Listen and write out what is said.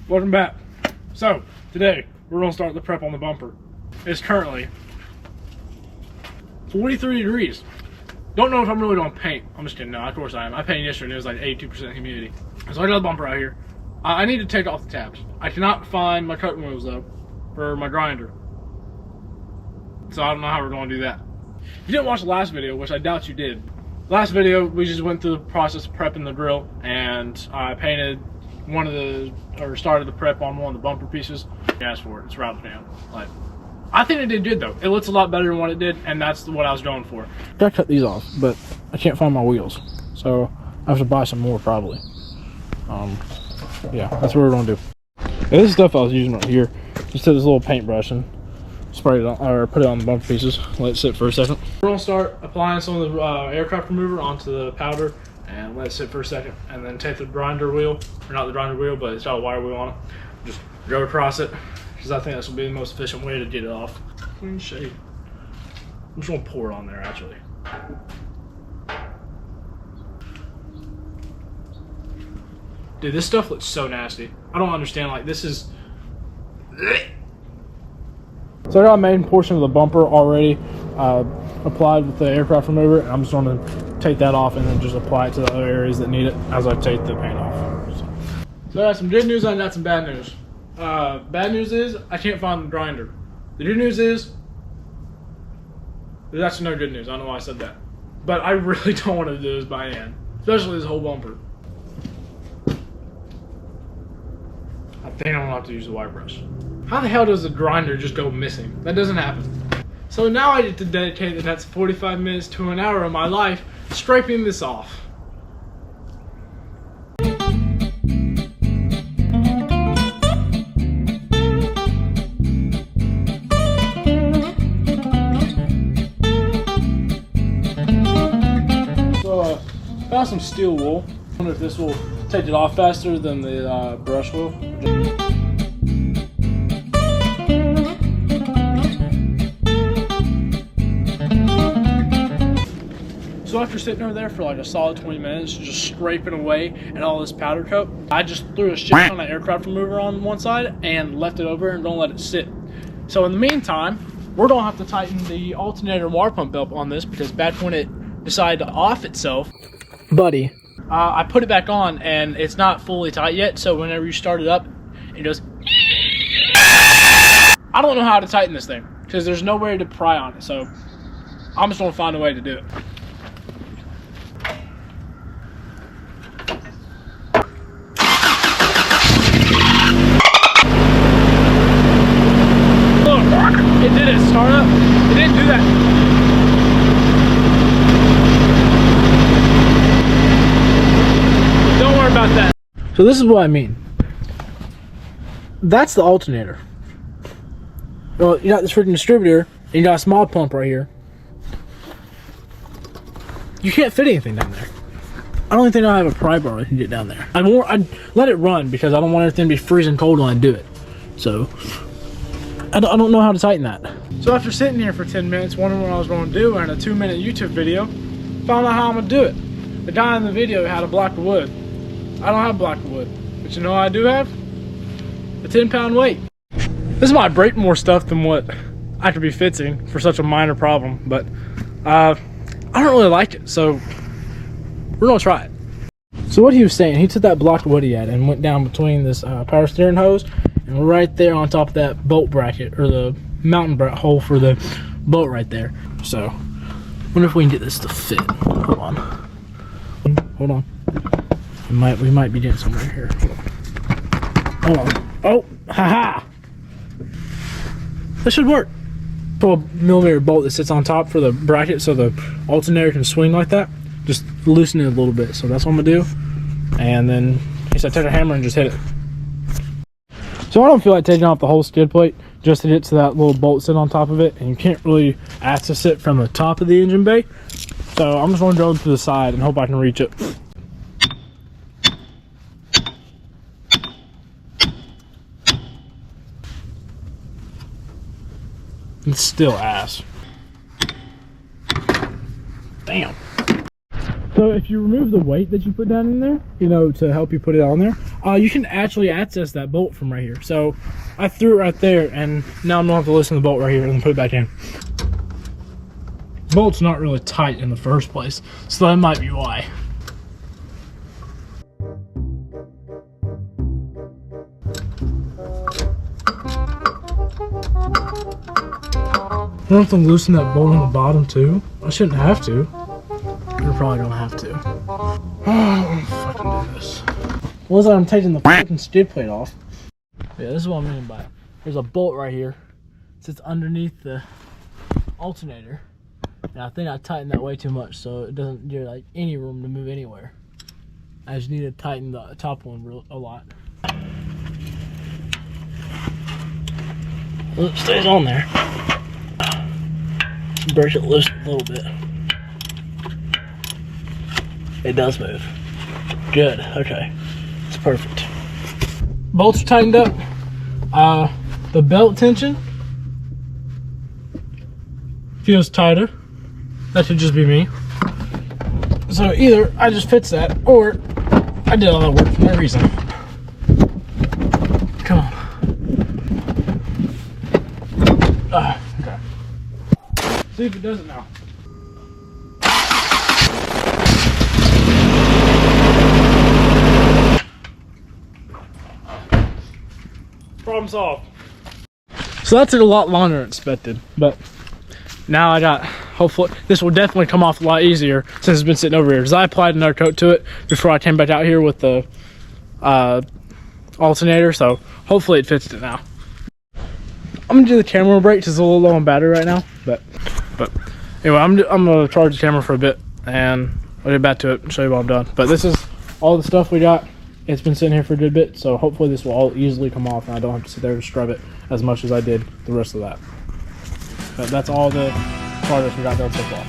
Welcome back. So, today, we're going to start the prep on the bumper. It's currently 43 degrees. Don't know if I'm really going to paint. I'm just kidding. No, of course I am. I painted yesterday and it was like 82% humidity. So I got the bumper out here. I need to take off the tabs. I cannot find my cutting wheels though for my grinder. So I don't know how we're going to do that. If you didn't watch the last video, which I doubt you did. Last video, we just went through the process of prepping the grill, and I painted started the prep on one of the bumper pieces. I asked for it. It's wrapped down. Like, I think it did good though. It looks a lot better than what it did, and that's what I was going for. Gotta cut these off, but I can't find my wheels, so I have to buy some more probably. Yeah, that's what we're gonna do. And this is stuff I was using right here. Just took this little paintbrush and spray it on, or put it on the bumper pieces. Let it sit for a second. We're gonna start applying some of the aircraft remover onto the powder and let it sit for a second, and then take the grinder wheel, or not the grinder wheel, but it's got a wire wheel on it. Just go across it, because I think this will be the most efficient way to get it off. Clean shade. I'm just gonna pour it on there actually. Dude, this stuff looks so nasty. I don't understand, like this is... So I got a main portion of the bumper already applied with the aircraft remover, and I'm just going to take that off and then just apply it to the other areas that need it as I take the paint off. So I got some good news and I got some bad news. Bad news is I can't find the grinder. The good news is there's actually no good news. I don't know why I said that. But I really don't want to do this by hand, especially this whole bumper. I think I'm going to have to use the wire brush. How the hell does the grinder just go missing? That doesn't happen. So now I get to dedicate the next 45 minutes to an hour of my life scraping this off. So found some steel wool. I wonder if this will take it off faster than the brush will. So after sitting over there for like a solid 20 minutes, just scraping away at all this powder coat, I just threw a shit ton of aircraft remover on one side and left it over and don't let it sit. So in the meantime, we're gonna have to tighten the alternator water pump belt on this, because back when it decided to off itself, buddy, I put it back on and it's not fully tight yet. So whenever you start it up, it goes. I don't know how to tighten this thing because there's no way to pry on it. So I'm just gonna find a way to do it. It did it start up. It didn't do that. Don't worry about that. So this is what I mean. That's the alternator. Well, you got this freaking distributor, and you got a small pump right here. You can't fit anything down there. I don't think I have a pry bar I can get down there. I'd let it run because I don't want everything to be freezing cold when I do it. So I don't know how to tighten that. So after sitting here for 10 minutes, wondering what I was going to do, and a 2-minute YouTube video, found out how I'm going to do it. The guy in the video had a block of wood. I don't have a block of wood. But you know what I do have? A 10-pound weight. This might break more stuff than what I could be fixing for such a minor problem, but I don't really like it, so we're going to try it. So what he was saying, he took that block of wood he had and went down between this power steering hose and right there on top of that bolt bracket, or the mountain hole for the bolt right there. So wonder if we can get this to fit. Hold on. We might be getting somewhere here. Hold on. Oh, haha. This should work. 12mm bolt that sits on top for the bracket so the alternator can swing like that. Just loosen it a little bit. So that's what I'm gonna do. And then I guess I take a hammer and just hit it. So I don't feel like taking off the whole skid plate just to get to that little bolt sit on top of it, and you can't really access it from the top of the engine bay. So I'm just going to go to the side and hope I can reach it. It's still ass. Damn. So if you remove the weight that you put down in there, you know, to help you put it on there, You can actually access that bolt from right here. So I threw it right there, and now I'm gonna have to loosen the bolt right here and put it back in. The bolt's not really tight in the first place, so that might be why. I don't have to loosen that bolt on the bottom too. I shouldn't have to. You're probably gonna have to. Oh, fucking do this. Was I'm taking the fucking skid plate off. Yeah, this is what I mean by it. There's a bolt right here. It sits underneath the alternator. And I think I tightened that way too much, so it doesn't give like any room to move anywhere. I just need to tighten the top one a lot. Well, it stays on there. Break it loose a little bit. It does move. Good, okay. It's perfect. Bolts are tightened up. The belt tension feels tighter. That should just be me. So either I just fixed that, or I did all that work for no reason. Come on. Okay. See if it does it now. Problem solved. So that took a lot longer than expected, but now I got, hopefully, this will definitely come off a lot easier since it's been sitting over here. Because I applied another coat to it before I came back out here with the alternator, so hopefully it fits it now. I'm gonna do the camera break because it's a little low on battery right now, but anyway, I'm gonna charge the camera for a bit and I'll get back to it and show you what I've done. But this is all the stuff we got. It's been sitting here for a good bit, so hopefully this will all easily come off and I don't have to sit there and scrub it as much as I did the rest of that. But that's all the progress we got done so far.